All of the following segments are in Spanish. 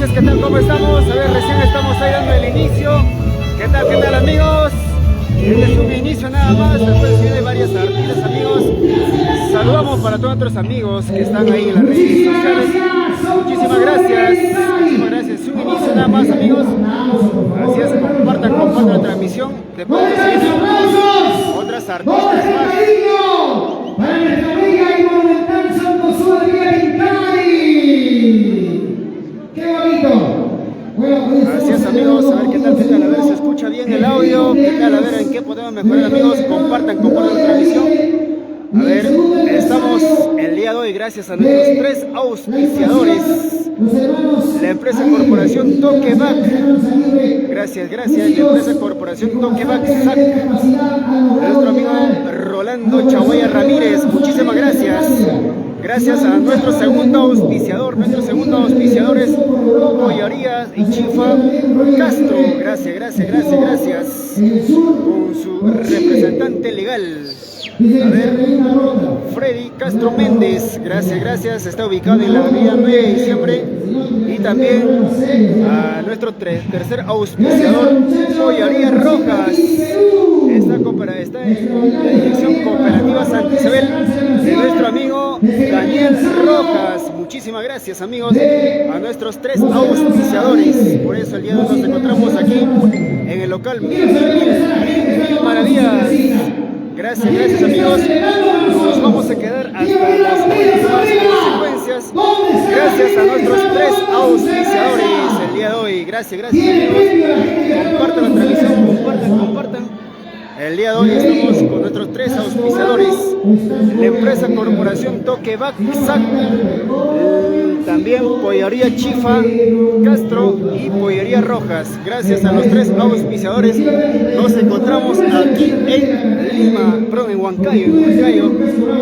noches, ¿qué tal? ¿Cómo estamos? A ver, recién estamos ahí dando el inicio. ¿Qué tal amigos? Este es un inicio nada más, después viene varias artistas, amigos. Saludamos para todos nuestros amigos que están ahí en las redes sociales. Muchísimas gracias, es un inicio nada más, amigos. Así es, compartan la transmisión. Después de otras artistas más. Para nuestra amiga y monumental Santo Adrián Incari. ¡Qué bonito! Bueno, así es, amigos, a ver qué tal, a ver si se escucha bien el audio, qué tal, a ver en qué podemos mejorar, amigos. Compartan la transmisión. A ver, estamos el día de hoy gracias a nuestros tres auspiciadores. La empresa Corporación Toqueback. Gracias, la empresa Corporación Toqueback SAC. Nuestro amigo Rolando Chaguaya Ramírez, muchísimas gracias. Gracias a nuestro segundo auspiciador es Pollería y Chifa Castro. Gracias. Con su representante legal. A ver, Freddy Castro Méndez, gracias, está ubicado en la avenida 9 de diciembre. Y también a nuestro tercer auspiciador, Pollería Rojas. Está en la dirección Cooperativa Santa Isabel de nuestro amigo Daniel Rojas. Muchísimas gracias, amigos, a nuestros tres auspiciadores. Por eso el día de hoy nos encontramos aquí en el local Mil Maravillas. Gracias, amigos. Nos vamos a quedar hasta las últimas consecuencias. Gracias a nuestros tres auspiciadores el día de hoy. Gracias, amigos. Compartan la transmisión, compartan. El día de hoy estamos con nuestros tres auspiciadores. La empresa Corporación Toqueback SAC. También Pollería Chifa Castro y Pollería Rojas. Gracias a los tres auspiciadores nos encontramos aquí en Lima, perdón, en Huancayo.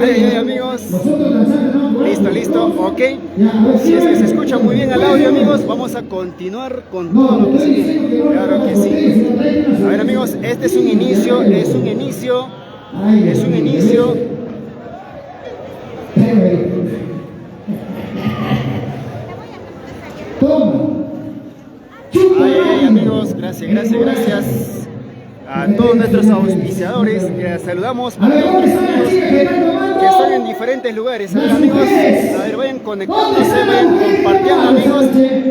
Hey, amigos. Listo, ok. Si es que se escucha muy bien el audio, amigos, vamos a continuar con todo lo que se viene. Claro que sí. A ver, amigos, este es un inicio. Ay, amigos, gracias a todos nuestros auspiciadores. Saludamos para todos nuestros amigos que están en diferentes lugares. A ver, amigos, vayan conectándose, vayan compartiendo, amigos,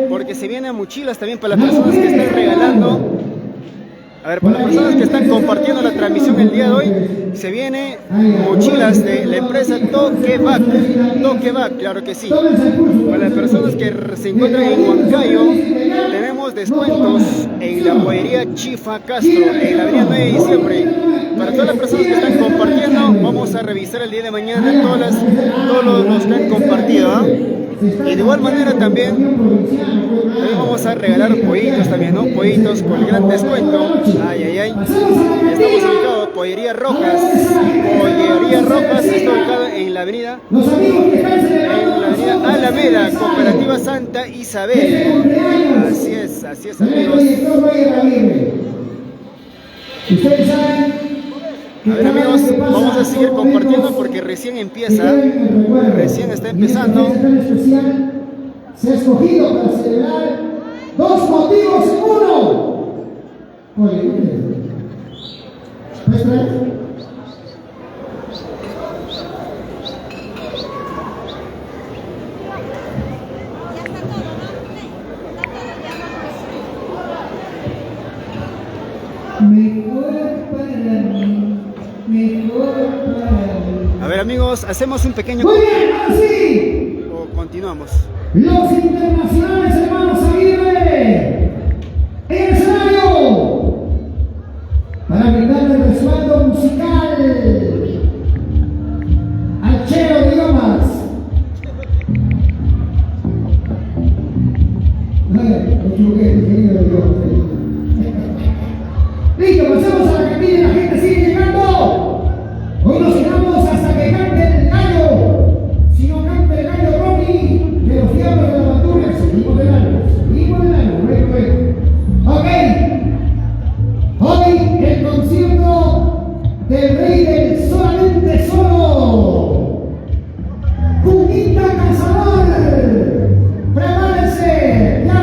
porque se vienen mochilas también para las personas que están regalando. A ver, para las personas que están compartiendo la transmisión el día de hoy, se viene mochilas de la empresa Toqueback, claro que sí. Para las personas que se encuentran en Huancayo, tenemos descuentos en la Pollería Chifa Castro, en la avenida 9 de diciembre. Para todas las personas que están compartiendo, vamos a revisar el día de mañana todos los que han compartido, Y de igual manera también vamos a regalar pollitos también, ¿no? Pollitos con gran descuento. Estamos ubicados Pollería Rojas. Está ubicado en la avenida Alameda, Cooperativa Santa Isabel. Así es, amigos. A ver, amigos, vamos a seguir compartiendo porque recién está empezando. Se ha escogido para celebrar dos motivos en uno. A ver, amigos, hacemos un pequeño... Muy bien, ahora sí. O continuamos. Los internacionales hermanos Aguirre en el escenario para brindarle el respaldo musical al Chero de Idiomas. Listo, pasamos a la cantina y la gente sigue llegando. Hoy nos quedamos hasta que cante el gallo. Si no canta el gallo Ronnie de los diablos de la bandurria, seguimos del año. Ok. Hoy el concierto del rey del solamente solo. Cunita Cazador. Prepárense. Ya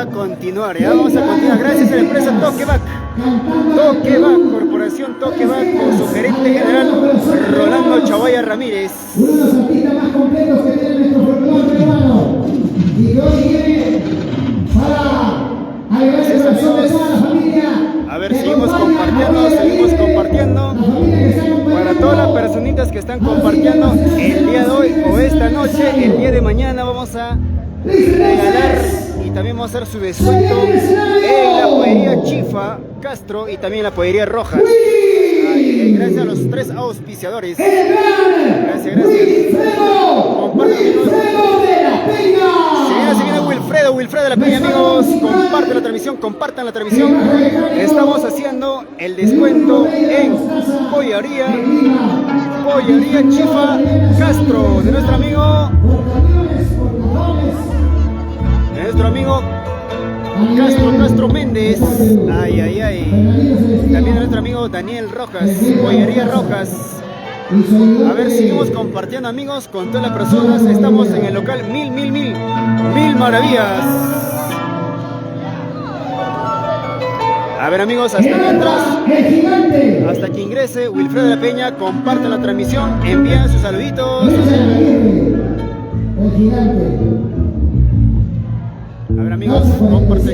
a continuar, ya vamos a continuar. Gracias a la empresa Toqueback, Corporación Toqueback, con su gerente general Rolando Chavaya Ramírez. Uno de los artistas más completos que tiene nuestro folclore peruano. Y hoy viene para alegrar el corazón de toda la familia. A ver, seguimos compartiendo. Para todas las personitas que están compartiendo el día de hoy o esta noche, el día de mañana vamos a regalar y también vamos a hacer su descuento en la pollería Chifa Castro y también la pollería Rojas. Gracias a los 3 auspiciadores. Gracias. Compartan, amigos. Se viene Wilfredo de la Peña, amigos. Compartan la transmisión. Estamos haciendo el descuento en pollería Chifa Castro de nuestro amigo Castro Méndez. También de nuestro amigo Daniel Rojas, pollería Rojas. A ver, seguimos compartiendo, amigos, con todas las personas. Estamos en el local Mil Maravillas. A ver, amigos, hasta que ingrese Wilfredo de la Peña, compartan la transmisión, envíen sus saluditos. A ver, amigos,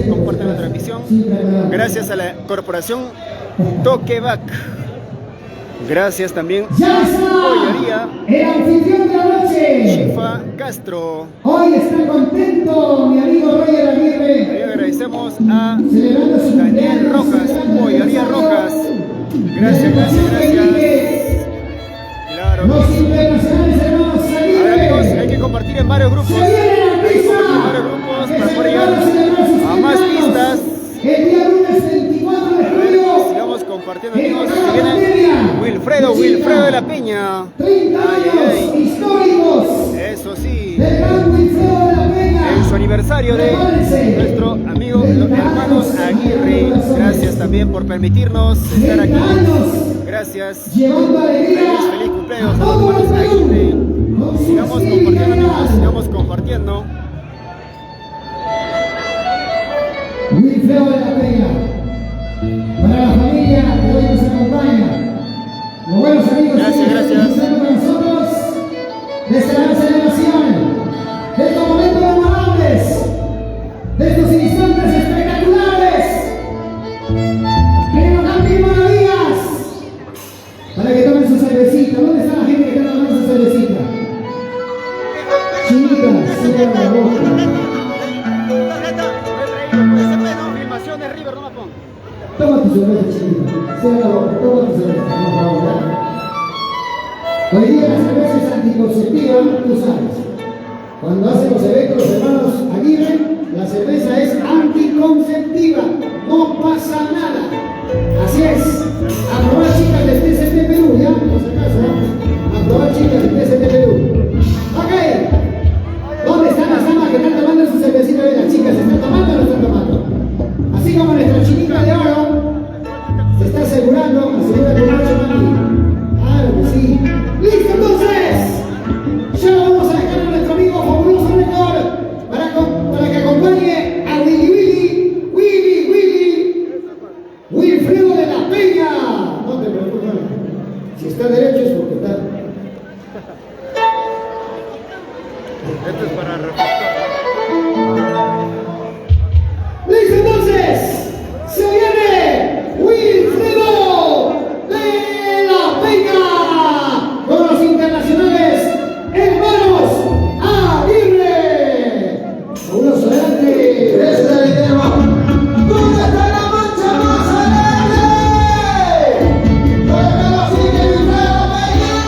comparten la transmisión. Gracias a la corporación Toqueback. Gracias también pollería el anfitrión de la noche, Chifa Castro. Hoy está contento mi amigo Roger Aguirre. Agradecemos a Daniel Rojas, pollería Rojas. Gracias. Claro. Los internacionales hermanos Aguirre. A ver, amigos, hay que compartir en varios grupos. Para poder llegar a más pistas. El día lunes 24 de julio. Sigamos compartiendo, amigos. Se viene Wilfredo de la Peña. 30 años históricos. Eso sí. Del gran Wilfredo de la Peña. En su aniversario de nuestro amigo, los hermanos Aguirre. Gracias también por permitirnos estar aquí. Gracias. Llevando alegría. Feliz cumpleaños a los hermanos Aguirre. Sigamos compartiendo, amigos. Sigamos compartiendo. Wilfredo de la Peña, para la familia que hoy nos acompaña, los buenos amigos gracias. Que están con nosotros de esta gran celebración, de estos momentos memorables, de estos instantes espectaculares, que nos dan mil maravillas, para que tomen su cervecita. ¿Dónde está la gente que está tomando su cervecita? Chinita, cierra la boca. Toma tu cerveza, chiquita. Cierra la boca, toma tu cerveza. Por favor, ¿ya? Hoy día la cerveza es anticonceptiva, tú sabes. Cuando hacen los eventos los hermanos Aguirre, la cerveza es anticonceptiva. No pasa nada. Así es. Aprobar, chicas del TCT Perú, ¿ya? Por si acaso, ¿no? Aprobar, chicas del TCT Perú. Ok. ¿Dónde están las damas que están tomando su cervecita? Las chicas, ¿se están tomando o no están tomando? Así como nuestra chinita de oro se está asegurando con mucho mami. Claro que sí. ¡Listo, entonces! Ya vamos a dejar a nuestro amigo Fabuloso Record para que acompañe a Wilfredo de la Peña. No te preocupes, si está derecho es porque está. Esto es para refrescar. ¡Listo, entonces! ¡Se viene Wilfredo de la Peña! Con los internacionales hermanos Aguirre. Unos adelante. Ese es el tema. ¿Dónde está la mancha más alegre? ¡Porque lo sigue Wilfredo Peña!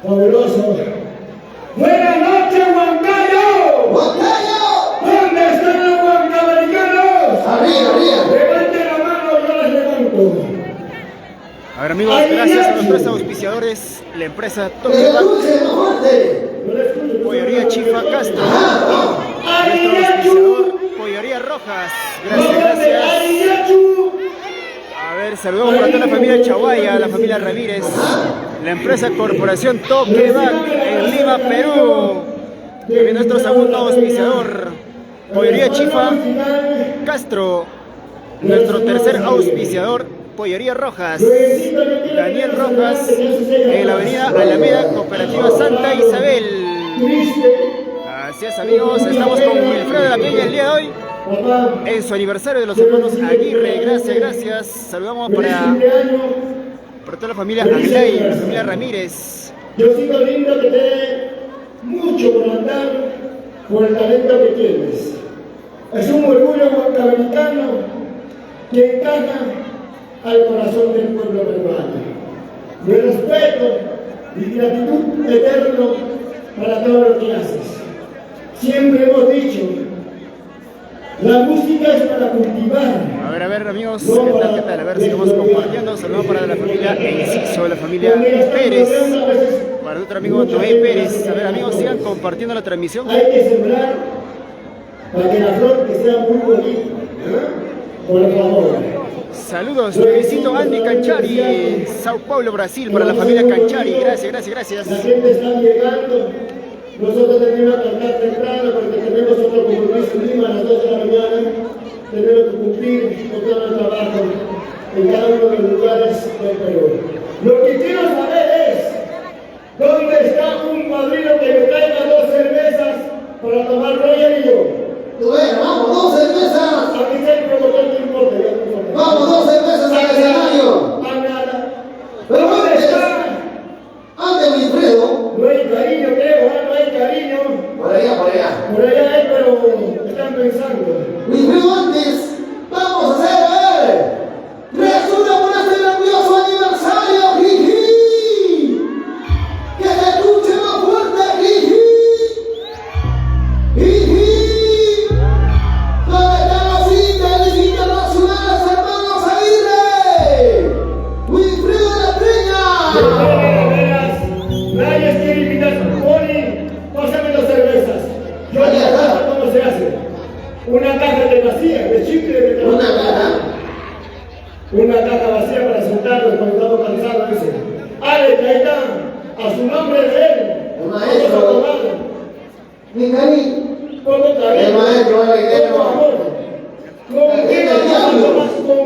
Fabuloso. Buenas noches, Huancayo. ¡Huancayo! ¿Dónde están los huancavelicanos? ¡Arriba, arriba! Levanten la mano, yo les levanto. A ver, amigos, gracias a los tres auspiciadores, la empresa ¡Que se Toqueback, escuche más fuerte! No les escucho. Pollería Chifa Castro, ¡Ah, nuestro auspiciador, Pollería Rojas. Gracias, gracias. A ver, saludamos para toda la familia Chaguaya, la familia Ramírez, la empresa Corporación Toqueback en Lima, Perú. También nuestro segundo auspiciador, Pollería Chifa Castro. Nuestro tercer auspiciador, Pollería Rojas, Daniel Rojas, en la avenida Alameda, Cooperativa Santa Isabel. Así es, amigos, estamos con Wilfredo de la Peña el día de hoy, en su aniversario de los hermanos Aguirre. Gracias, gracias. Saludamos para toda la familia Aglay, la familia Ramírez. Diosito lindo, que te dé mucho por andar por el talento que tienes. Es un orgullo huancavelicano que encaja al corazón del pueblo peruano. Mi respeto y gratitud eterno para todo lo que haces. Siempre hemos dicho, la música es para cultivar. A ver, amigos, ¿qué tal, qué tal? A ver, sigamos compartiendo. Saludos para la familia Enciso, la familia Pérez, para nuestro amigo Noé Pérez. A ver, amigos, sigan compartiendo la transmisión. Hay que sembrar para que la flor que sea muy bonita. Por favor. Saludos, Luisito Andy Canchari, Sao Paulo, Brasil, para la familia Canchari. Gracias, gracias, gracias. La gente está llegando. Nosotros tenemos que cantar temprano porque tenemos otro compromiso en Lima a las 2 de la mañana. Tenemos que cumplir con todo el trabajo en cada uno de los lugares del Perú. Lo que quiero saber es, ¿dónde está un padrino que me traiga 2 cervezas para tomar Roger y yo? Bueno, vamos, 2 cervezas. A mí el promotor no importa, ya no importa. Vamos, 2 cervezas al escenario. A nada. Pero ¿Dónde antes, está? antes Wilfredo, No hay cariño, creo, no hay cariño. por allá, por allá. Por allá hay, pero están pensando. Wilfredo, antes, vamos a hacer, a ver, resuena por este grandioso aniversario, jiji. Que se escuche más fuerte, jiji. Jiji. ¿Dónde están los internacionales hermanos Aguirre? Wilfredo de la Peña. Nadie quiere invitar a Poli, pásame 2 cervezas. Yo Ahí no está. sé cómo se hace. Una caja de vacía, de chicle de Una cara. Una caja vacía para sentarnos cuando estamos cansados, dice. Alex, ahí está, a su nombre de él. El maestro. Vamos a tomar. Mi cariño. Poco cariño. El maestro, Alex, Poco amor. ¿Con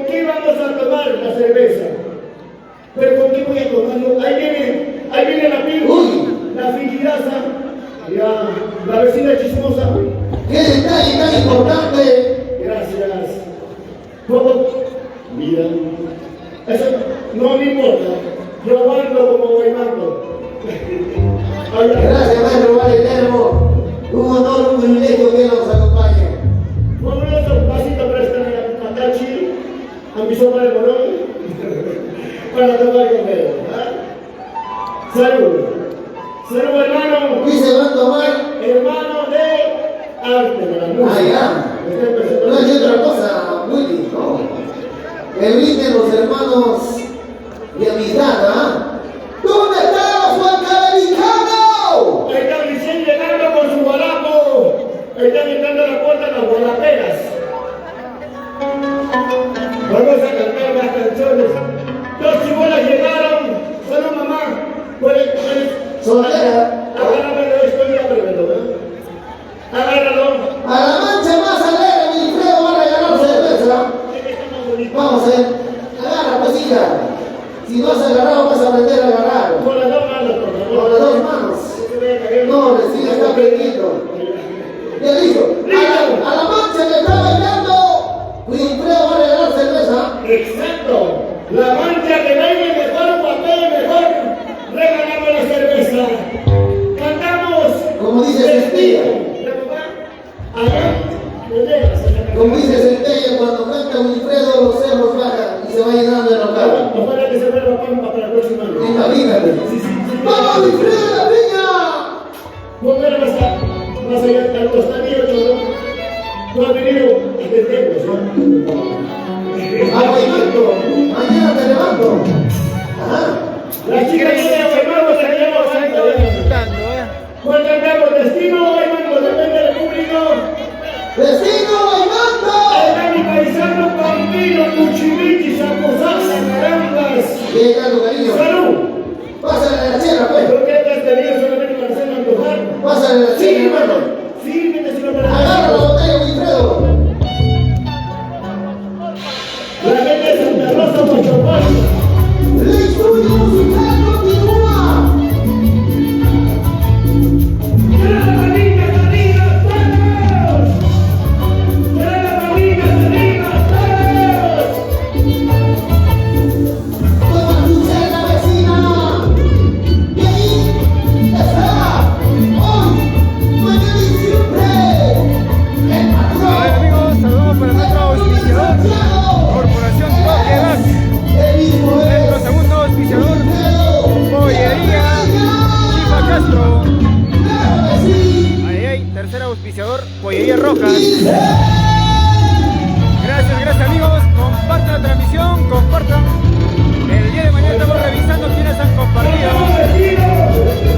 qué vamos a tomar la cerveza? Pero ¿con qué voy a tomarlo? Ahí viene la piel, Uy. la filigrasa, ya, la vecina chismosa. ¡Qué detalle tan importante! Gracias. ¿Cómo? Mira. Eso no me importa. Yo aguanto como bailando. Gracias, maestro Vale Termo. Un honor, un privilegio que nos acompañe. Vámonos a un pasito para estar a Tachi, a mi sopa de morón, para tomar con él. Salud. Salud, hermano. ¿Qué se van a tomar? Hermano de arte de la música. Ah, ya. No hay otra cosa, Willy, no. Que brinden los hermanos de amistad, ¿ah? ¿Dónde están los huancavelicanos? Ahí están recién llegando con su guarapo. Ahí están entrando a la puerta las guaraperas. Vamos a cantar las canciones. 2 chibolas llegaron. Solo mamá. ¿Cuál es? Soltera. Agárramelo, estoy aprendiendo, ¿eh? Agárralo. A la mancha más alegre, Wilfredo va a regalar cerveza. Vamos, agarra, pues hija. Si no has agarrado, vas a aprender a agarrar. Con las 2 manos, por favor. Con las 2 manos. No, recién está aprendiendo. Ya listo. A la mancha que está bailando, Wilfredo va a regalar cerveza. Exacto. La mancha que baile mejor, papel mejor. Regalamos la cerveza. Cantamos. Como dice Centella. Allá. Como dice Centella, cuando canta Wilfredo, los cerros bajan. se va llenando de local. Ojalá que se vuelva Pampa para el próximo año. Imagínate. Sí, sí, sí. ¡Vamos, Wilfredo La Peña! Póngale más allá al costadillo, ¿no? No ha venido desde tiempos, ¿no? ¡A Guaymanto! ¡Mañana te levanto! ¡Ajá! Las chicas de Guaymanto se llevan ahí lo disfrutando, ¿Cuál cantamos? ¿Destino o Guaymanto? Depende del público. ¡Destino Guaymanto! Está mi paisano Pampino, Cuchimichi, Zaposaza, Carambas. Llegando, cariño. ¡Salud! Pásale la chela, pues. ¿Por qué has tenido solamente para hacerme antojar? Pásale la Sí, chela, hermano. sí, me decía para Agarra la botella, Wilfredo. la gente de Santa Rosa, Pochopalpa. La historia musical continúa. ¡Será la familia, arriba, todos! ¡Será la familia, arriba, todos! Toma tu cena, vecina. Y ahí está. Hoy, mañana y siempre. El A ver, patrón. amigos, saludamos para nuestro auspiciador, Corporación Toque Back. El mismo Nuestro es. segundo auspiciador, Pollería Chifa Castro. Claro que sí. Ahí hay, tercer auspiciador, Pollería Rojas. Gracias amigos, compartan la transmisión, compartan. El día de mañana estamos revisando quiénes han compartido. Vamos a ver.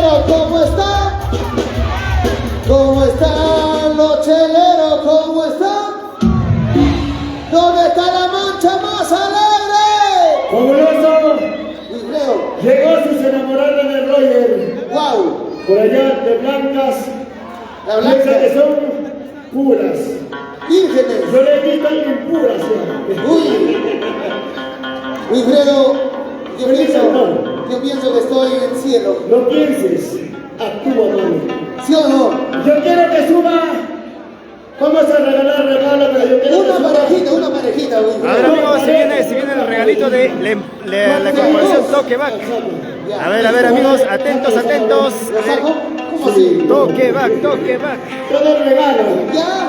cheleros, ¿cómo están? ¿Cómo están los cheleros? ¿Cómo están? ¿Dónde está la mancha más alegre? Fabuloso. Wilfredo. Llegó sus enamoradas de Roger. Wow. Por allá de blancas. La blanca. Piensa que son puras. Vírgenes. Yo le he visto impuras ya. Uy. Wilfredo, yo pienso que estoy en el cielo. No pienses, actúa, mano. ¿Sí o no? Yo quiero que suba. Vamos a regalar regalo, pero yo quiero que Una suba. parejita, A ver, Wilfredo. amigos, se viene el regalito de la corporación Toqueback. A ver, amigos, atentos. ¿Lo saco? ¿Cómo así? Toqueback. Todo el regalo. Ya.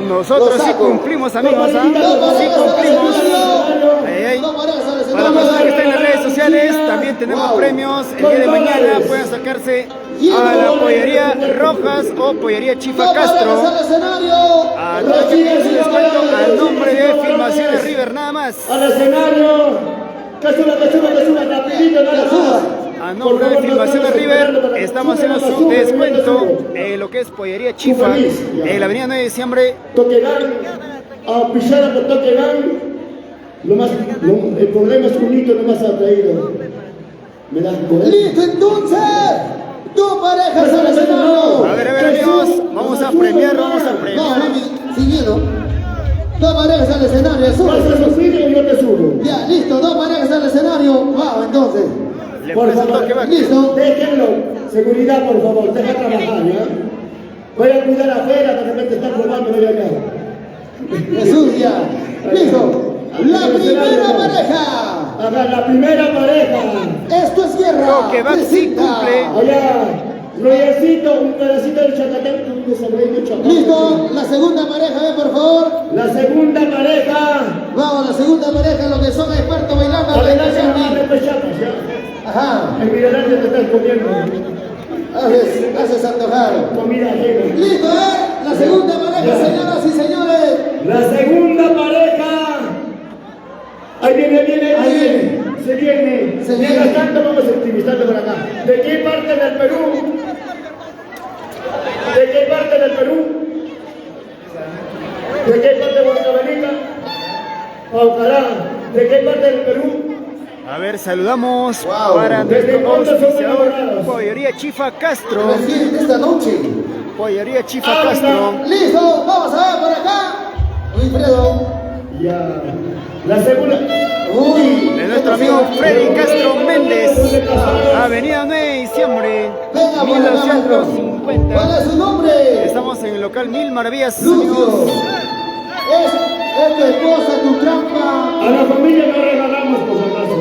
Nosotros Lo sí saco. cumplimos, amigos, ¿ah? Dos Sí parejas al cumplimos. escenario. Ay, ay. Dos parejas al Para la persona que está en las redes escenario. sociales, también tenemos Wow. premios. El día de mañana pueden acercarse a la pollería Rojas o pollería Chifa Dos parejas Castro. al escenario. A todos que tienen su descuento al nombre de Filmaciones River, nada más. Al escenario. Que suba, rapidito, nada más. A nombre de Filmaciones River, estamos haciendo su descuento en lo que es pollería Chifa en la avenida 9 de diciembre. Toquegan, a Pichara por Toquegan. El problema es que un hito no más ha traído. Me das poder. Listo, entonces. Dos parejas al escenario. A ver, amigos, vamos a premiar. No, Remy, siguiendo. Dos parejas al escenario, Vas sube. a subir y yo te subo. Ya, listo, dos parejas al escenario. Wow, entonces. Le Por presento favor, que va. Listo. Déjenlo. Seguridad, por favor, deja trabajar, ¿ya? Voy a cuidar afuera, de repente están fumando, voy acá. Jesús, ya. Listo. La primera pareja. Acá, la primera pareja. Esto es guerra. Toqueback sí Presenta. cumple. Allá, Royercito, un pedacito del chacatán, que se ve mucho. Listo. La segunda pareja, ven por favor. La segunda pareja. Vamos, la segunda pareja, lo que son expertos bailando. Adelante, de pechatas, ¿ya? Ajá. El miradante te estás comiendo. Haces antojar. Comida ajena. Listo, la segunda pareja, señoras y señores. La segunda pareja. Ahí viene. Ahí Se viene. Se Mientras viene. tanto vamos optimizando por acá. ¿De qué parte del Perú? ¿De qué parte del Perú? ¿De qué parte de Huancavelica? Paucará. ¿De qué parte del Perú? A ver, saludamos Wow. para ¿Desde nuestro cuándo son auspiciador, enamorados? pollería Chifa Castro. Recién esta noche. Pollería Chifa Castro. Listo, vamos a ver por acá. Wilfredo. Ya. La segunda. Uy. De nuestro amigo Freddy Castro Méndez. Avenida 9 de diciembre, Venga, por acá, maestro. ¿Cuál 1950. es su nombre? Estamos en el local Mil Maravillas, Lucio. amigos. Es tu esposa, tu trampa. A la familia no regalamos, por si acaso.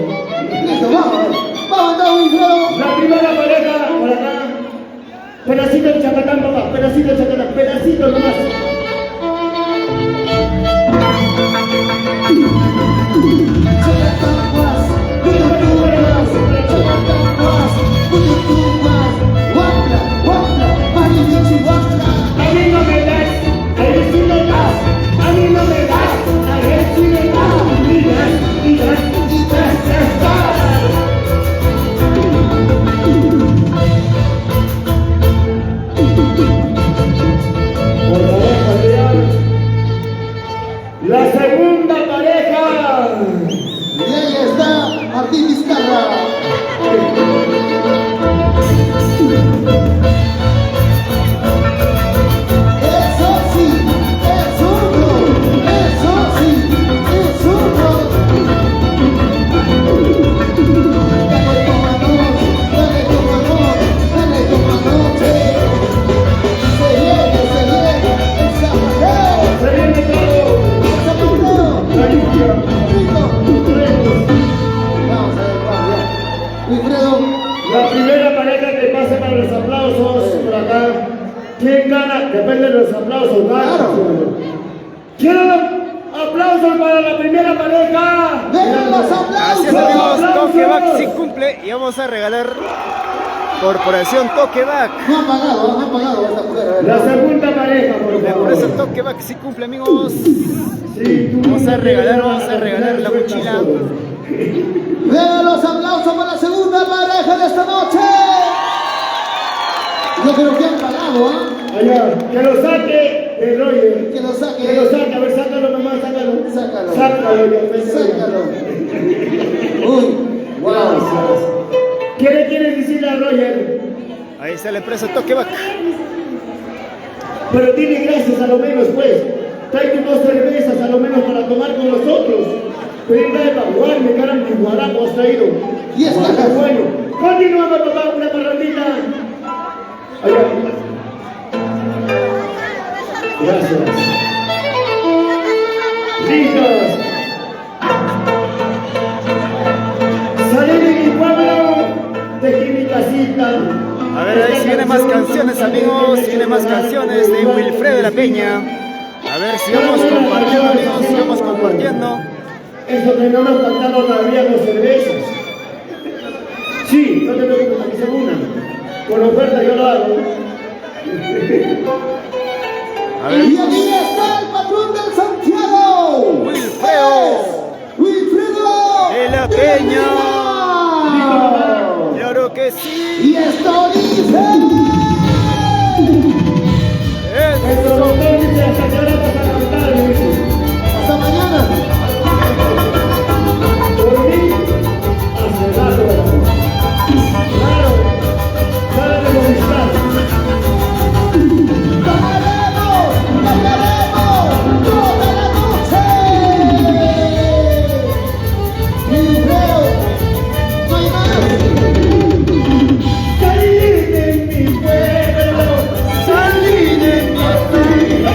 Listo, vamos. Vamos, no, Wilfredo. La primera pareja, por acá. Pedacito de chacatán, papá. Pedacito de chacatán. Pedacito nomás. A mí no me das, a él sí le das. A mí no me das, a él sí le das. Y das. Por favor, Adrián. La segunda pareja. Y ahí está Martín Vizcarra. Eso sí, es uno. Eso sí, es uno. Dale como anoche, dale como anoche, dale como anoche. Se viene el zapateo. Se viene todo. El zapateo. La lluvia. Listo. Truenos. Vamos a ver, vamos ya. Wilfredo. La primera pareja que pasa para los aplausos por acá. ¿Quién gana? Depende de los aplausos, gana. Claro. Quiero aplausos para la primera pareja. ¡Vengan los Así es, aplausos! amigos, Toqueback sí cumple y vamos a regalar Corporación Toqueback. No han pagado esta mujer. A ver. La segunda pareja, por La favor. empresa Toqueback sí cumple, amigos. Sí, tú Vamos a regalar no la te mochila. solo. ¡Vengan los aplausos para la segunda pareja de esta noche! Yo creo que han pagado, ¿ah? Allá, que lo saque el Roger. Que lo saque. Que lo saque, a ver, sácalo nomás, sácalo. Sácalo. Sácalo, Sácalo. Uy, wow. Gracias. ¿Qué le quieres decir a Roger? Ahí está la empresa Toqueback. Pero dile gracias a lo menos, pues. Tráete 2 cervezas a lo menos para tomar con nosotros. Pero nada de baguarme, caramba, mi guarapo has traído. Y es Guarapo cajas. bueno. Continuamos, papá, una parrandita. Allá. Gracias. Listos. Salí de mi pueblo, dejé mi casita. A ver, ahí vienen más canciones, amigos. Vienen más canciones de Wilfredo de la Peña. A ver, sigamos compartiendo, amigos. Sigamos compartiendo. Eso que no nos faltaron todavía 2 cervezas. Sí, no te preocupes, aquí son una. Con oferta yo lo hago. A ver, Y aquí está el patrón del Santiago. Wilfredo Wilfredo de la Peña. Peña. Claro que sí. Y esto dice. El doctor dice hasta que ahora vas a cantar, me dice. Hasta mañana. Por mí, hace rato. Claro, para de conquistar. ¡Bailaremos! ¡Bailaremos! ¡Toda la noche! Wilfredo, no hay más. Salí de mi pueblo, salí de mi pueblo.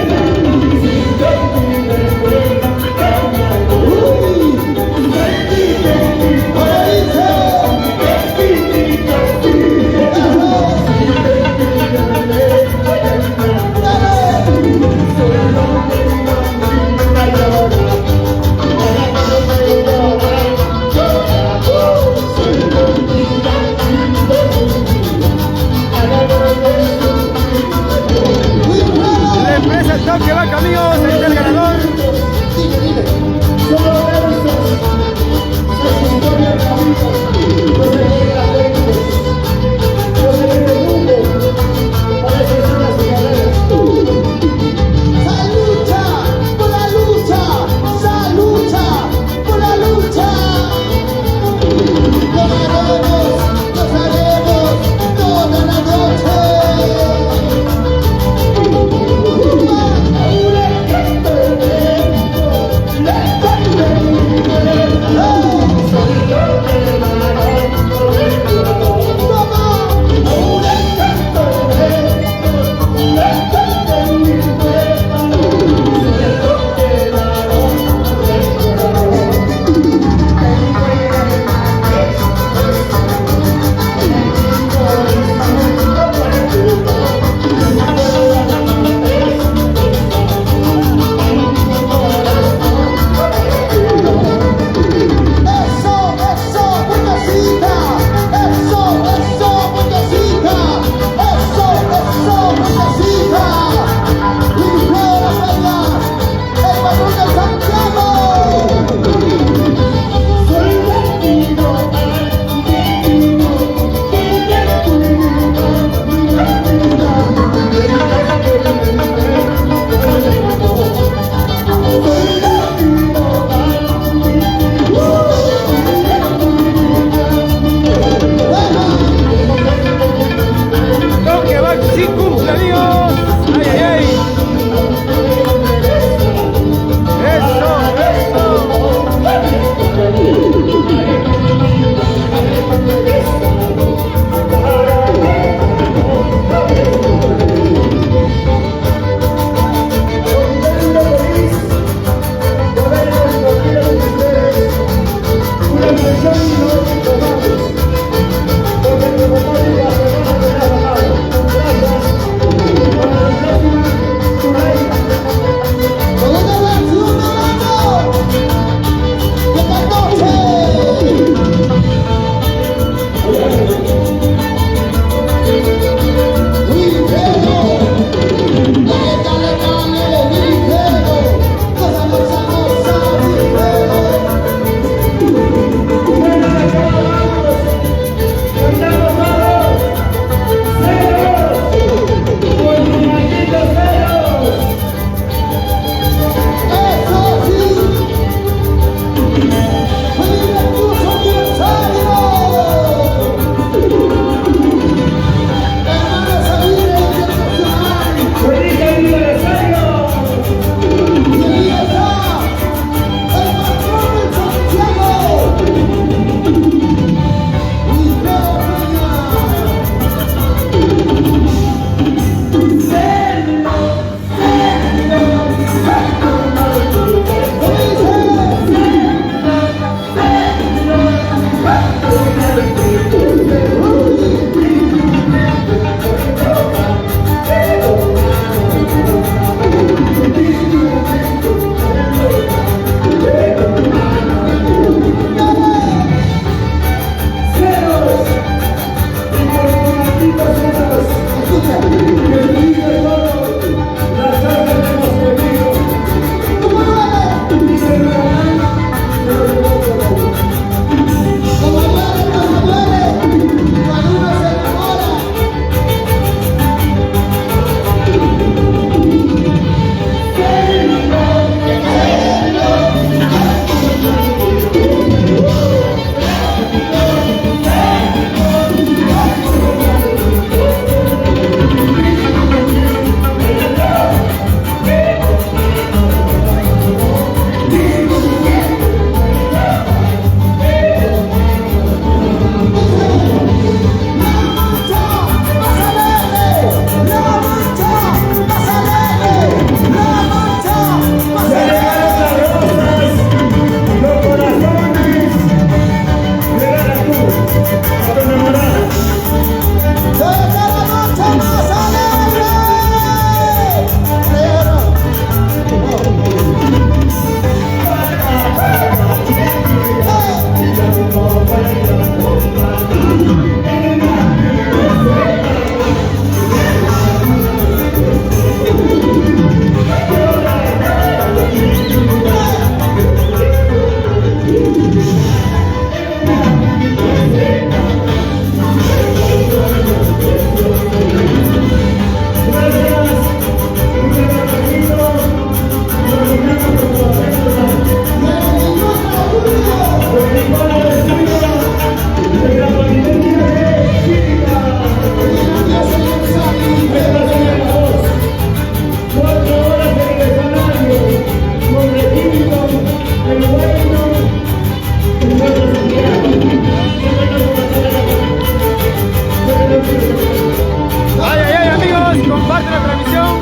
Ay, ay, ay, amigos, comparte la transmisión.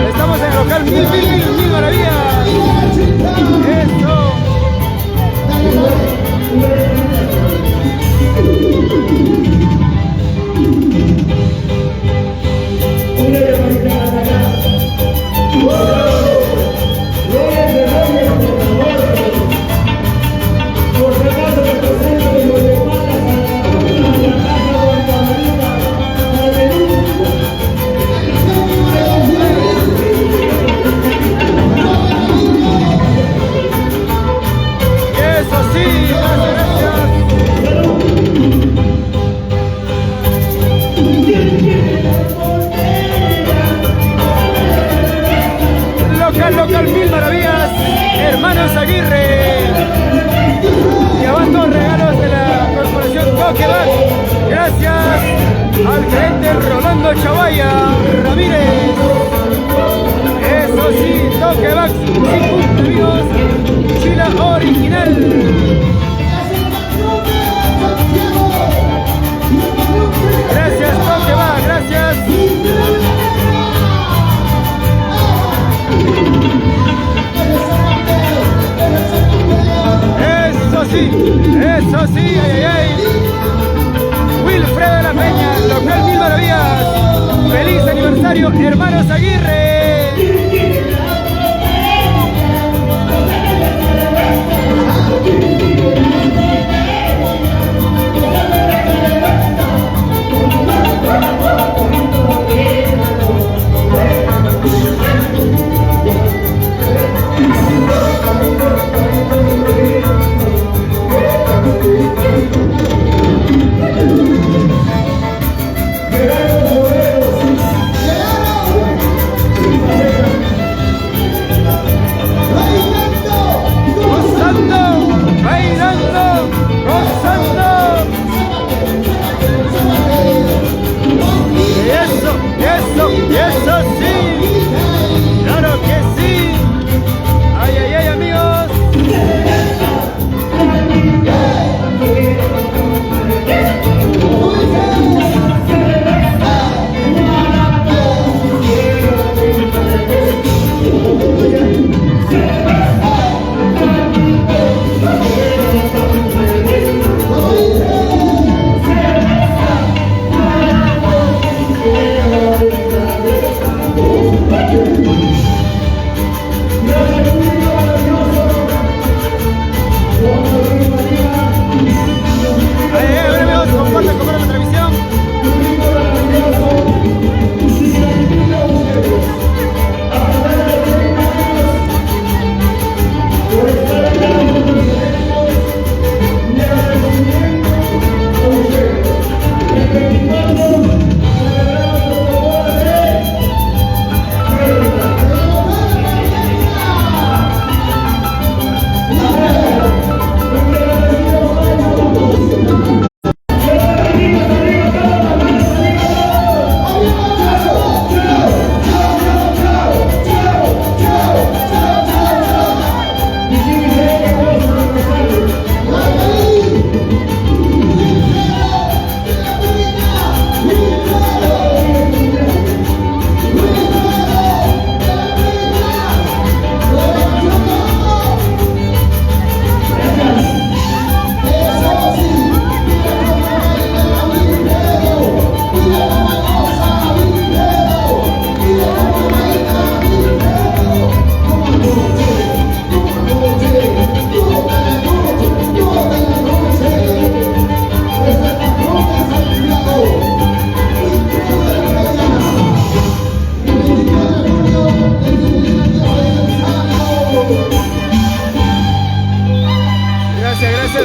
Estamos en el local Mil Maravillas. Eso. Local Mil Maravillas, hermanos Aguirre. Llevan dos regalos de la corporación Toqueback. Gracias al gerente Rolando Chavaya Ramírez. Eso sí, Toqueback, 5 amigos, chila original. Gracias Toqueback, gracias. Eso sí, ay, ay, ay. Wilfredo de la Peña, local Mil Maravillas. Feliz aniversario, hermanos Aguirre.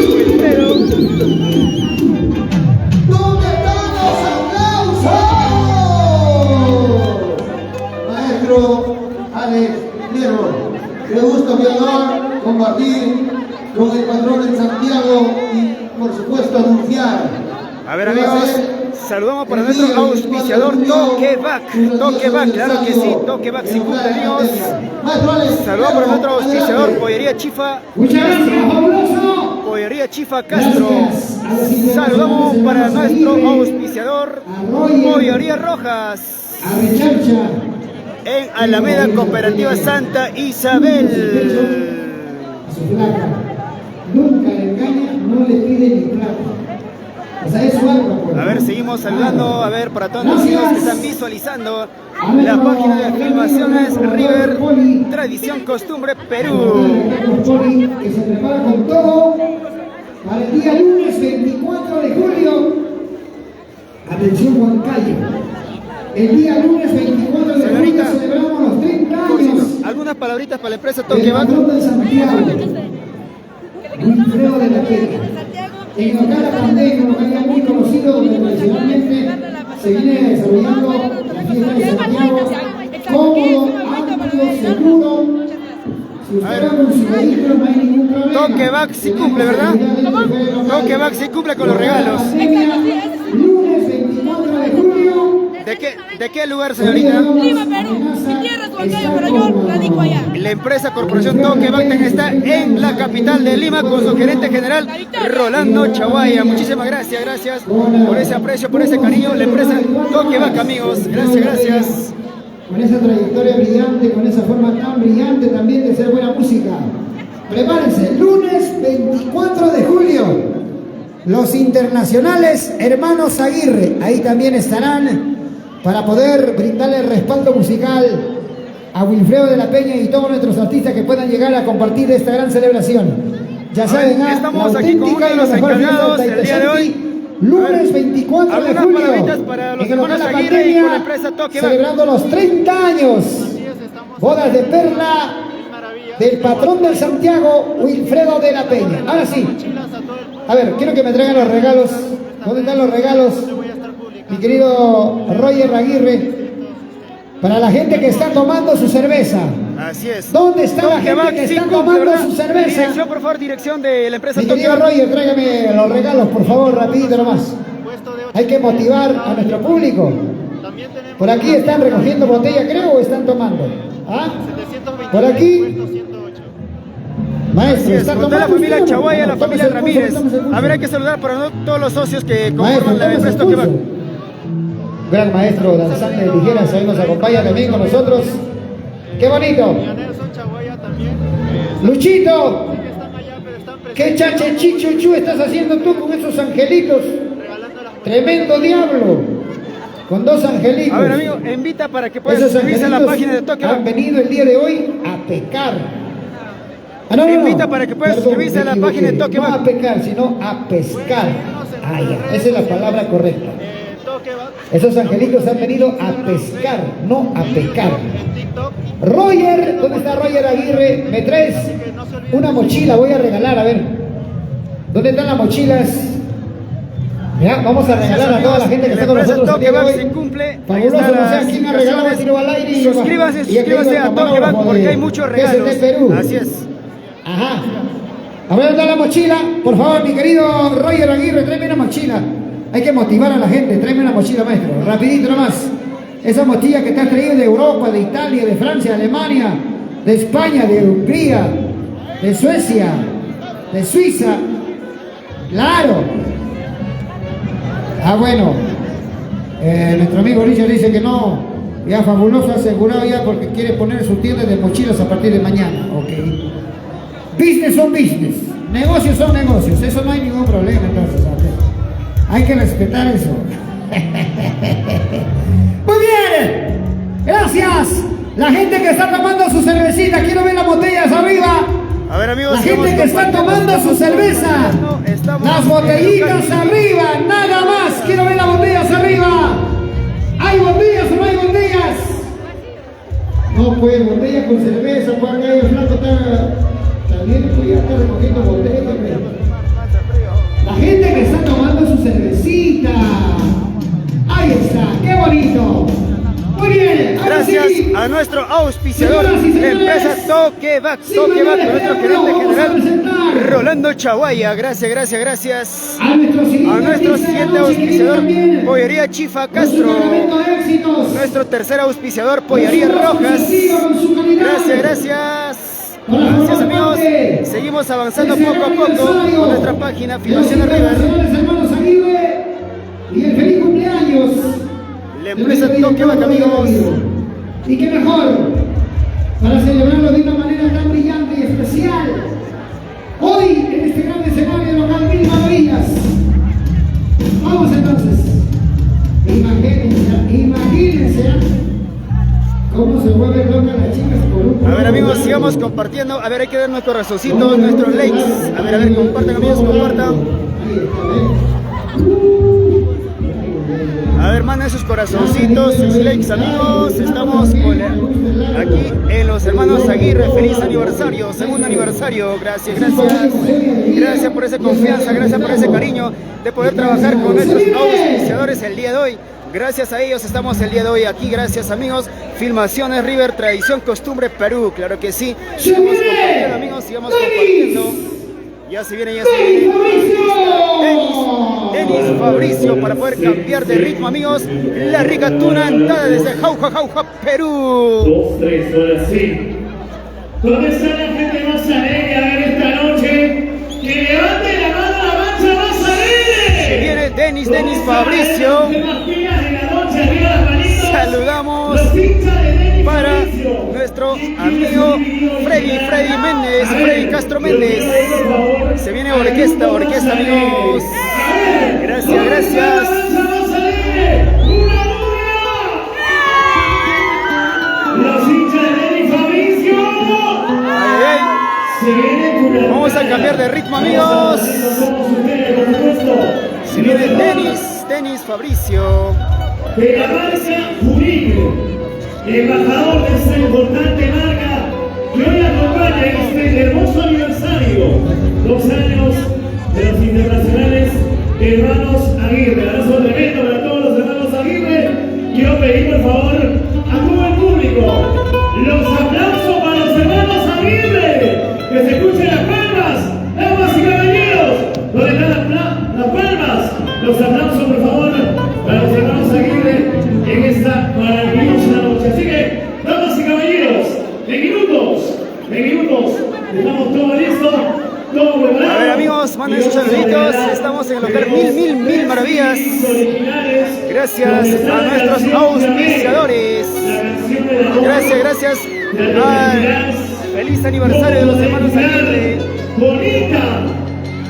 Wilfredo. ¿Dónde están los aplausos? Maestro Alex Nero, me gusta viajar, compartir con el patrón en Santiago y por supuesto anunciar. A ver amigos, saludamos para nuestro auspiciador Toqueback. Toqueback, claro que sí, Toqueback si cumple amigos. Saludamos para nuestro auspiciador Pollería Chifa. Muchas gracias, fabuloso. Pollería Chifa Castro. Saludamos para nuestro auspiciador Pollería Rojas. Arrechancha. En Alameda Cooperativa Santa Isabel. Su flaca. Nunca le engaña, no le pide ni plata. O sea, es su alma, pues. A ver, seguimos saludando, a ver, para todos los amigos que están visualizando la página de filmaciones River, Tradición, Costumbre, Perú. Que se prepara con todo para el día lunes 24 de julio. Atención, Huancayo. El día lunes 24 de julio celebramos los 30 años. Algunas palabritas para la empresa El Toqueback. patrón de Santiago, Wilfredo de la Peña. En local pandemia, un local ya muy conocido, donde tradicionalmente se viene desarrollando la fiesta de Santiago, cómodo, amplio, seguro. Si usted va con su vehículo, no hay ningún problema. Toqueback sí cumple, ¿verdad? Toqueback sí cumple con los regalos. Lunes 24 de julio. ¿De qué lugar, señorita? Lima, Perú. Mi tierra es Huancayo, pero yo radico allá. La empresa Corporación Toqueback está en la capital de Lima con su gerente general Rolando Chaguaya. Muchísimas gracias por ese aprecio, por ese cariño. La empresa Toqueback, amigos. Gracias. Con esa trayectoria brillante, con esa forma tan brillante también de ser buena música. Prepárense, lunes 24 de julio, los internacionales hermanos Aguirre, ahí también estarán para poder brindarle el respaldo musical a Wilfredo de la Peña y todos nuestros artistas que puedan llegar a compartir esta gran celebración. Ya saben, estamos aquí con uno de los encargados el día de hoy. Lunes 24 de julio, para los hermanos Aguirre y con la empresa Toqueback, celebrando los 30 años. Bodas de perla del patrón del Santiago, Wilfredo de la Peña. Ahora sí, a ver, quiero que me traigan los regalos. ¿Dónde están los regalos? Mi querido Roger Aguirre, para la gente que está tomando su cerveza. Así es. ¿Dónde está la gente que está tomando su cerveza? Dirección, por favor, dirección de la empresa Mi querido Toqueback. Roger, tráigame los regalos, por favor, rapidito nomás. Hay que motivar a nuestro público. Por aquí están recogiendo botella, creo, o están tomando. ¿Ah? Por aquí. Maestro, ¿está Con toda la tomando familia usted? Chaguaya, la familia Tómese el pulso, Ramírez. tómese el pulso. A ver, hay que saludar para todos los socios que Maestro, conforman la tómese empresa el Toqueback. pulso. Gran maestro danzante de tijeras, hoy nos acompaña también con nosotros. ¡Qué bonito! Luchito, ¿qué chache chichuchu estás haciendo tú con esos angelitos? Tremendo diablo, con dos angelitos. A ver, amigo, invita para que puedas Esos suscribirse a la angelitos página de Toqueback. han venido el día de hoy a pecar. Ah, no, Invita para que puedas suscribirse a la me página de equivoqué. Toqueback. No a pecar, sino a pescar. Ah, ya, esa es la palabra correcta. Esos angelitos han venido a pescar, no a pecar. Roger, ¿dónde está Roger Aguirre? Me traes una mochila, voy a regalar, a ver. ¿Dónde están las mochilas? Ya, vamos a regalar a toda la gente que está con nosotros el día de Toqueback se hoy. cumple. Fabuloso, no sé quién ha regalado, tiro al aire y Suscríbase a Toqueback porque hay muchos regalos. Perú. Así es. Ajá. A ver, ¿dónde está la mochila? Por favor, mi querido Roger Aguirre, tráeme una mochila. Hay que motivar a la gente, tráeme una mochila, maestro. Rapidito nomás. Esa mochila que te has traído de Europa, de Italia, de Francia, de Alemania, de España, de Hungría, de Suecia, de Suiza. Claro. Ah, bueno. Nuestro amigo Richard dice que no. Ya Fabuloso ha asegurado ya porque quiere poner su tienda de mochilas a partir de mañana. Ok. Business son business. Negocios son negocios. Eso no hay ningún problema entonces. ¿Sabes? Hay que respetar eso. Muy bien. Gracias. La gente que está tomando su cervecita, quiero ver las botellas arriba. A ver, amigos, La gente que está tomando su cerveza. Las botellitas arriba, nada más. Quiero ver las botellas arriba. ¿Hay botellas o no hay botellas? No, pues, botella con cerveza, pues acá el flaco está bien, pues ya está recogiendo botellas. a nuestro auspiciador, la empresa Toqueback, con nuestro gerente general Rolando Chaguaya. Gracias. A nuestro siguiente auspiciador, Pollería Chifa Castro. Nuestro tercer auspiciador, Pollería Rojas. Gracias amigos. Seguimos avanzando poco a poco con nuestra página Filmaciones River. Y el feliz cumpleaños. La empresa Toqueback, amigos. Y qué mejor para celebrarlo de una manera tan brillante y especial. Hoy en este gran escenario local Mil Maravillas. Vamos entonces. Imagínense cómo se mueven locas las chicas por un... A ver amigos, sigamos compartiendo. A ver, hay que ver nuestros corazoncitos, nuestros likes. A ver, compartan amigos, compartan. A ver, manden sus corazoncitos, sus likes amigos. Estamos aquí en los hermanos Aguirre. Feliz aniversario, segundo aniversario. Gracias por esa confianza, gracias por ese cariño de poder trabajar con nuestros auspiciadores el día de hoy. Gracias a ellos estamos el día de hoy aquí. Gracias amigos. Filmaciones River, tradición, costumbre, Perú. Claro que sí. Sigamos compartiendo amigos, sigamos compartiendo. Ya se viene. Denis Fabricio para poder cambiar de ritmo amigos. La rica tunantada desde Jauja, Perú. 2, 3, ahora sí. ¿Dónde está la gente más alegre a ver esta noche? Que levante la mano a la mancha más alegre. Se viene Denis Fabricio. Saludamos para nuestro amigo Freddy Méndez, Freddy Castro Méndez. Se viene orquesta amigos. Gracias. Los hinchas de Denis Fabricio. Vamos a cambiar de ritmo amigos. Se viene Denis Fabricio. De la marca Jurín, embajador de esta importante marca que hoy acompaña en este hermoso aniversario, 2 años de los internacionales hermanos Aguirre. Abrazo tremendo para todos los hermanos Aguirre. Quiero pedir por favor a todo el público los aplausos para los hermanos Aguirre. Que se escuchen las palmas, damas y caballeros. ¿Dónde están las palmas? Los aplausos por favor para los hermanos Aguirre en esta maravillosa noche. Así que, damas y caballeros, en minutos, estamos todos listos, todo preparado. A ver amigos, manden sus saluditos. Estamos en el local Mil Maravillas. Gracias a nuestros auspiciadores. Gracias al feliz aniversario de los hermanos Aguirre. Bonita,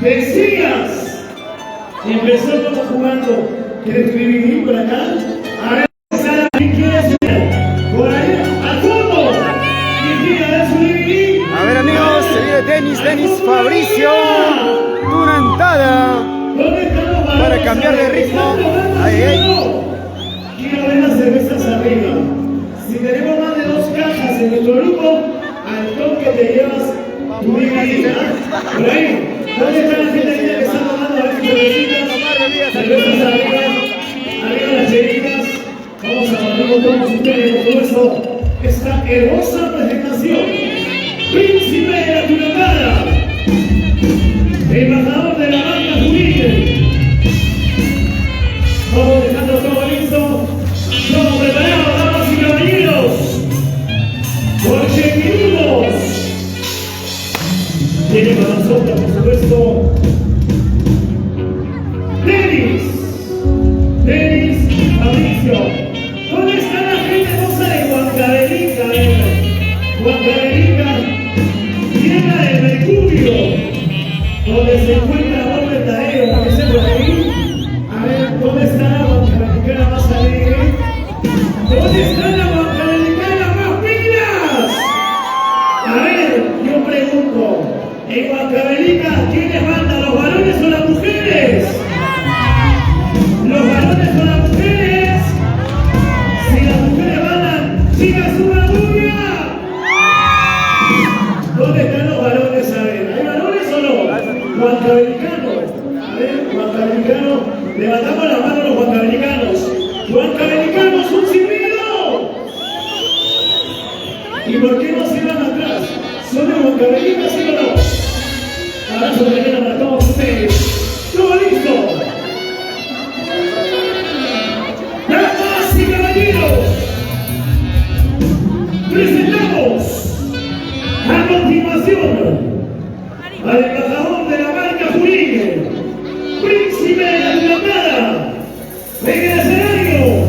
decías. Empezó como jugando. ¿Quieres escribir por acá? A ver, ¿quién quiere hacer? Por ahí, al fondo. ¿Quién quiere dar su DVD? A ver amigos, se viene Denis Fabricio. Tunantada. Para cambiar de ritmo. Quiero ver las cervezas arriba. Si tenemos más de 2 cajas en nuestro grupo, al toque te llevas tu DVD. Por ahí. ¿Dónde está la gente que está tomando a ver cervecitas? Cervezas arriba las chelitas. Vamos a hablar con todos ustedes por todo eso. Esta hermosa presentación. Príncipe de la Tunantada. Embajador de la marca Jurín. Vamos dejando todo listo. Todo preparado, damas y caballeros. Porque minutos. Tiene para nosotros, por supuesto, Denis Fabricio. ¿Dónde está la gente hermosa de Huancavelica? Huancavelica, tierra de Mercurio, donde se encuentra Robert Taero. ¿Aparece por ahí? A ver, ¿dónde está la Huancavelicana más alegre? ¿Dónde está la Huancavelicana más pilas? A ver, yo pregunto. En Huancavelica, ¿quiénes mandan? ¿Los varones o las mujeres? ¿Los varones o las mujeres? Si las mujeres mandan, chicas, una bulla. ¿Dónde están los varones? A ver, ¿hay varones o no? Huancavelicanos. A ver, huancavelicanos. Levantamos la mano los huancavelicanos. ¡Huancavelicanos, un silbido! por qué no se van atrás? ¿Son de Huancavelica, sí o no? Abrazo tremendo para todos ustedes. ¡Todo listo! ¡Damas y caballeros! Presentamos a continuación al embajador de la marca Jurín, príncipe de la Granada, en el escenario.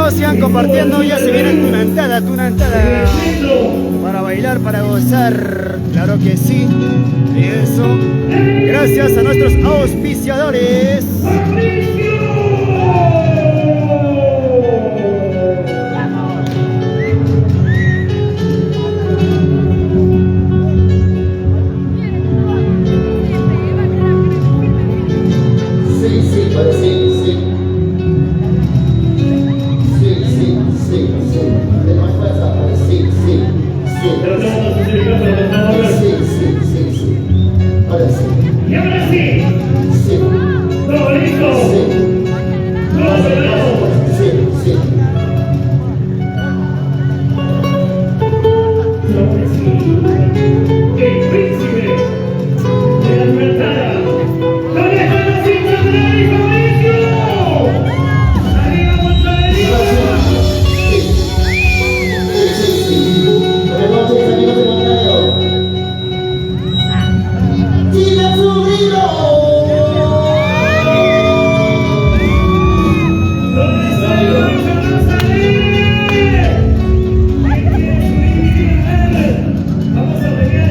Sigan compartiendo, ya se viene tunantada para bailar, para gozar, claro que sí. Y eso, gracias a nuestros auspiciadores. Y ahora sí. ¿Todo listo? ¿Todos preparados? El príncipe de la libertad. ¡No dejan los hinchas de la Liga Mauricio! ¡Arriba Montevideo! Buenas noches, amigos de Montevideo. ¡Siga su río! ¿Dónde está el Lucho Rosalía? Vamos a pelear a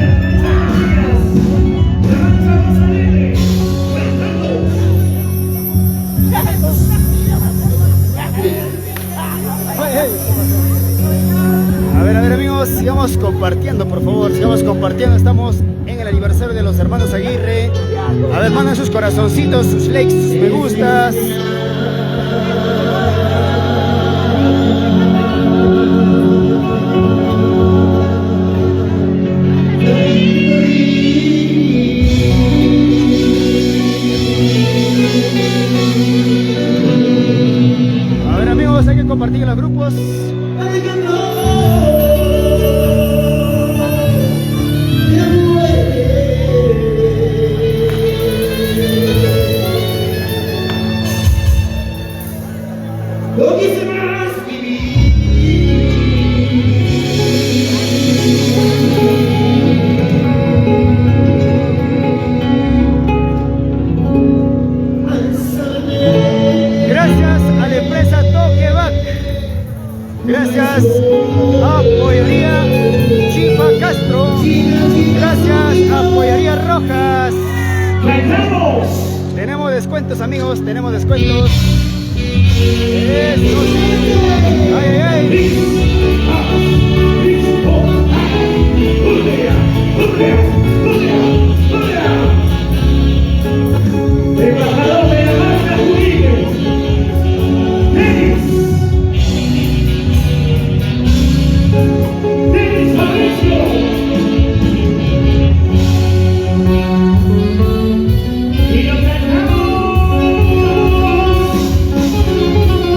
A ver amigos, sigamos compartiendo, por favor, sigamos compartiendo. Estamos en el aniversario de los hermanos Aguirre. A ver, manden sus corazoncitos, sus likes, sus me gustas. A ver amigos, hay que compartir en los grupos. No quise más vivir. Gracias a la empresa Toquebac. Gracias a Pollería Chifa Castro. Gracias a Pollería Rojas. ¡Cantamos! Tenemos descuentos amigos, tenemos descuentos. Eso sí. Ay, ay, ay. Embajador de la marca Jurín, Denis Mauricio. Y lo cantamos.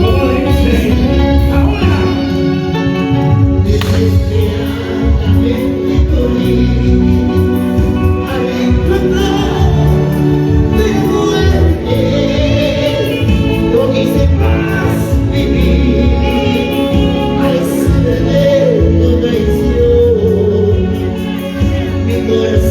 Como dice, ahora. Desesperadamente corrí al encontrar de muerte. No quise más vivir al ceder tu traición. Mi corazón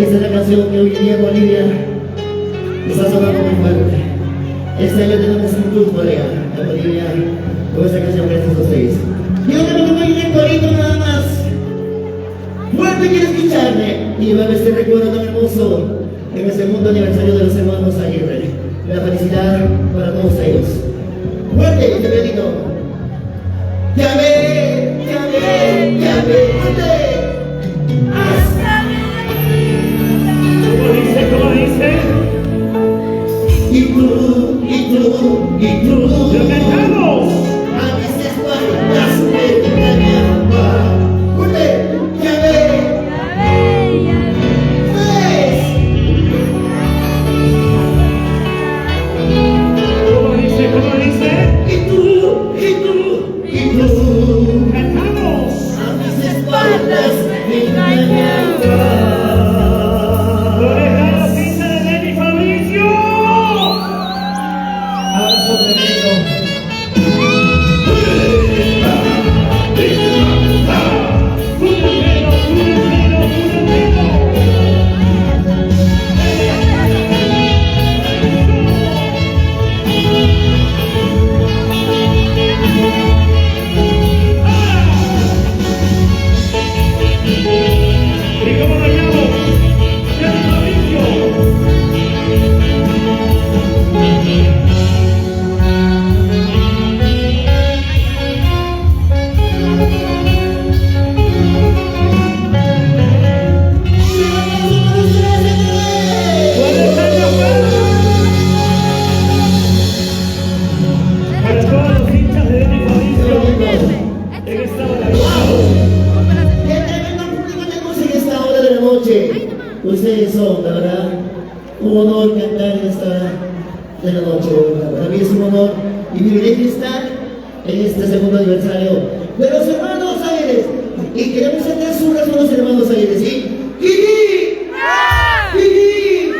Esa es la canción que hoy día Bolivia está sonando muy fuerte. Este año tenemos un club, colega, a Bolivia, con esta canción que estos ustedes. Quiero que me acompañen un corito nada más. Fuerte quiero escucharme y llevar este recuerdo tan hermoso en el segundo aniversario de los hermanos Aguirre. La felicidad para todos ellos. Fuerte, este pedito. Ya ve, fuerte. ¿Cómo dice? Y tú, ¡lo cantamos! a veces faltas me engañaba. Fuerte, ya ve, pues. ¿Cómo dice? Y tú, ¡Cantamos! a veces faltas me engañaba. Ustedes son, la verdad, un honor cantar en esta de la noche. Para mí es un honor y privilegio estar en este segundo aniversario de los hermanos Aguirre. Y queremos hacer surras con los hermanos Aguirre, ¿sí? ¡Jiji! ¡Jiji!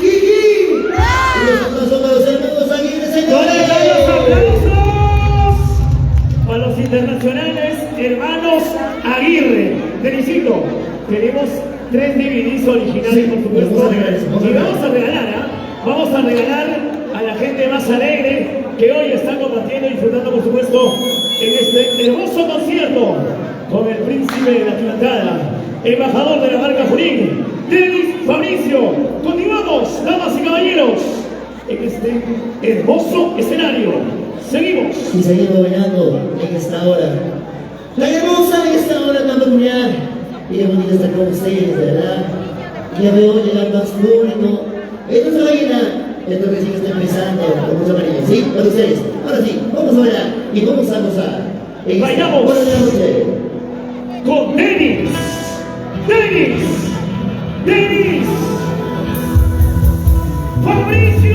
¡Jiji! Y los aplausos para los hermanos Aguirre, señores. ¡Los aplausos para los internacionales hermanos Aguirre! Felicito. Tenemos 3 DVDs originales, Sí, por supuesto. vamos a regalar eso, Y vamos a regalar a la gente gente más alegre que hoy está compartiendo y disfrutando, por supuesto, en este hermoso concierto con el príncipe de la Quilantada, embajador de la marca Junín, Denis Fabricio. Continuamos, damas y caballeros, en este hermoso escenario. Seguimos. Y seguimos bailando en esta hora. La hermosa en esta hora tan peculiar. Y qué bonito estar con ustedes, de verdad. Ya veo llegar más público. Esto se baila. Esto recién está empezando con mucha amarilla. ¿Sí? Para ustedes. Ahora sí, vamos a bailar y vamos a gozar. Bailamos con Denis. Denis Fabricio.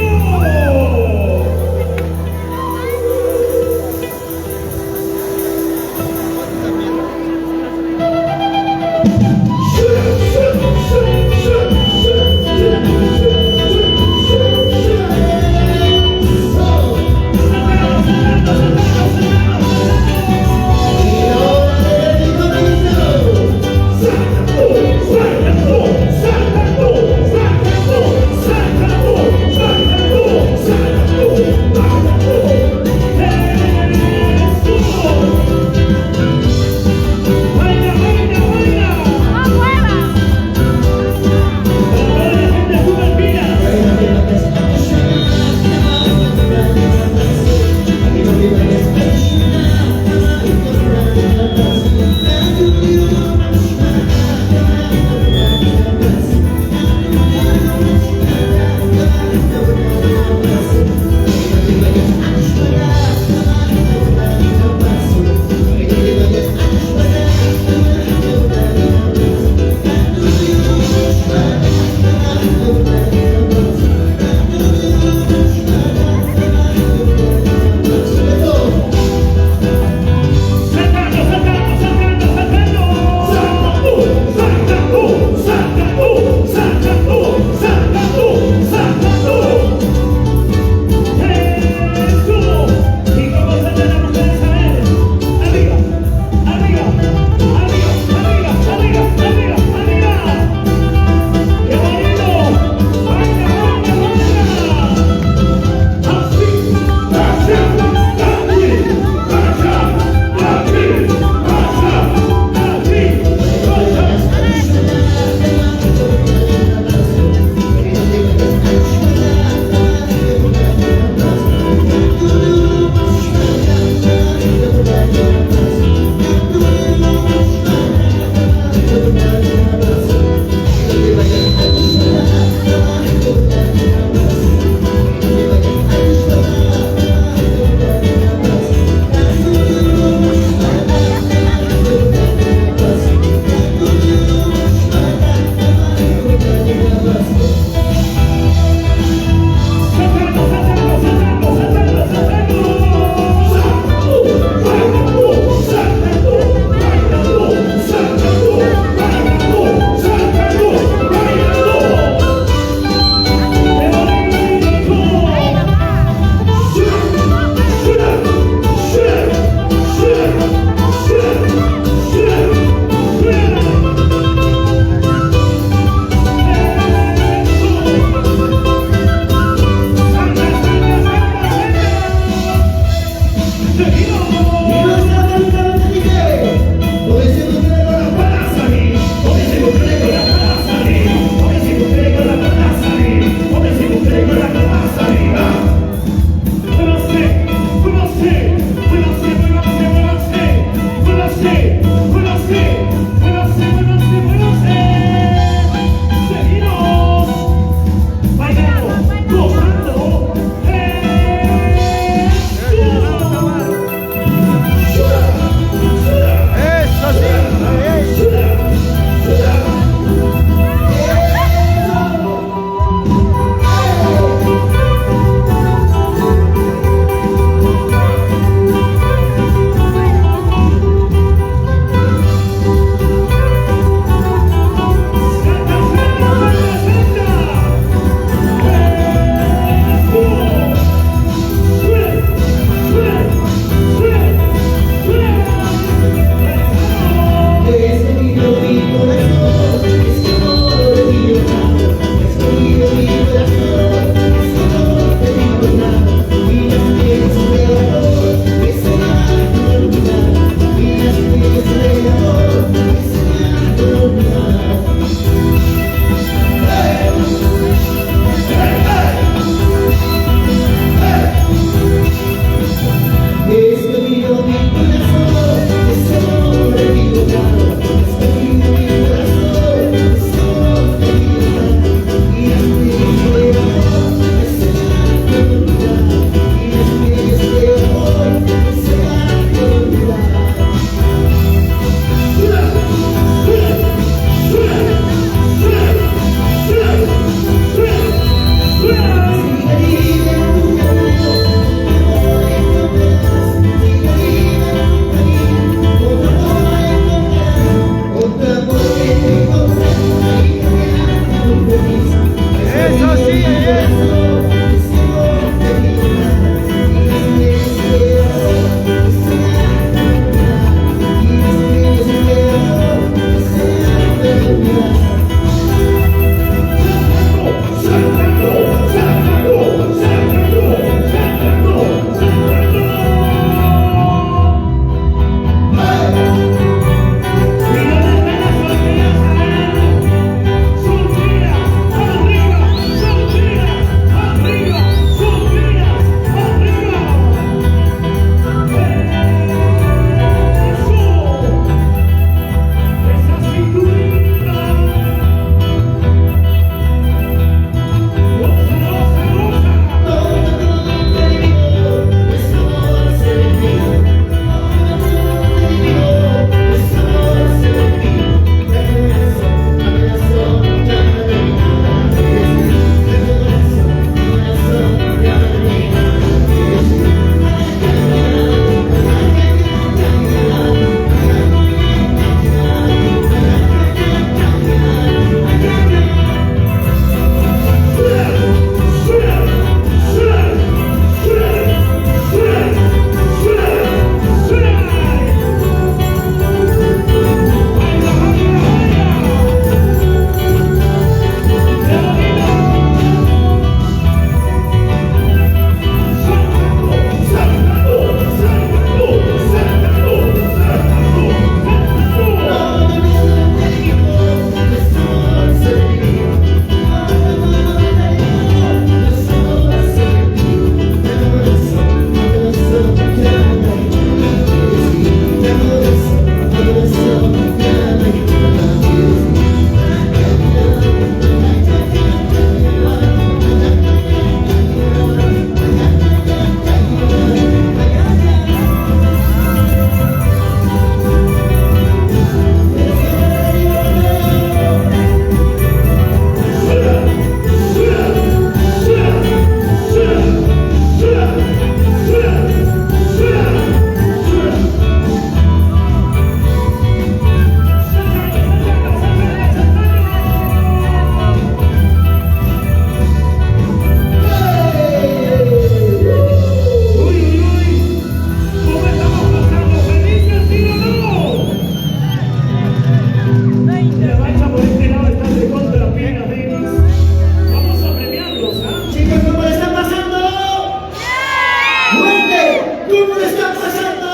¿Cómo le está pasando?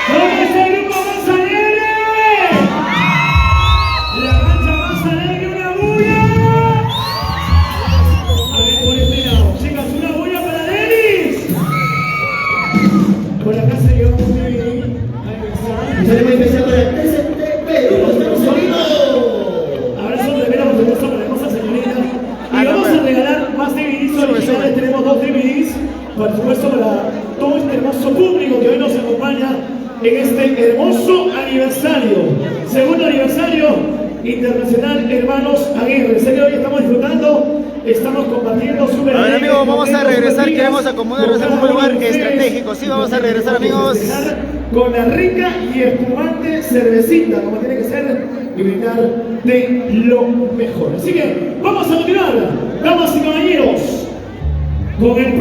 ¿Cómo está el grupo más alegre? La rancha más alegre, una bulla. A ver, por este lado, chicas, una bulla para Denis. Por acá se lleva un DVD. Ahí Se le va a empezar para el TCT Perú, estamos saliendo. abrazo de veras, por supuesto, para la hermosa señorita. Y vamos a regalar más DVDs originales. Tenemos 2 DVDs, por supuesto, para todo este hermoso público que hoy nos acompaña en este hermoso aniversario. Segundo aniversario internacional, hermanos Aguirre. Sé que hoy estamos disfrutando, estamos compartiendo súper bien. A ver, amigos, vamos a regresar. Queremos acomodarnos en un lugar estratégico. Sí, vamos a regresar, amigos. Con la rica y espumante cervecita, como tiene que ser, y brindar de lo mejor. Así que vamos a continuar, damas y caballeros, con el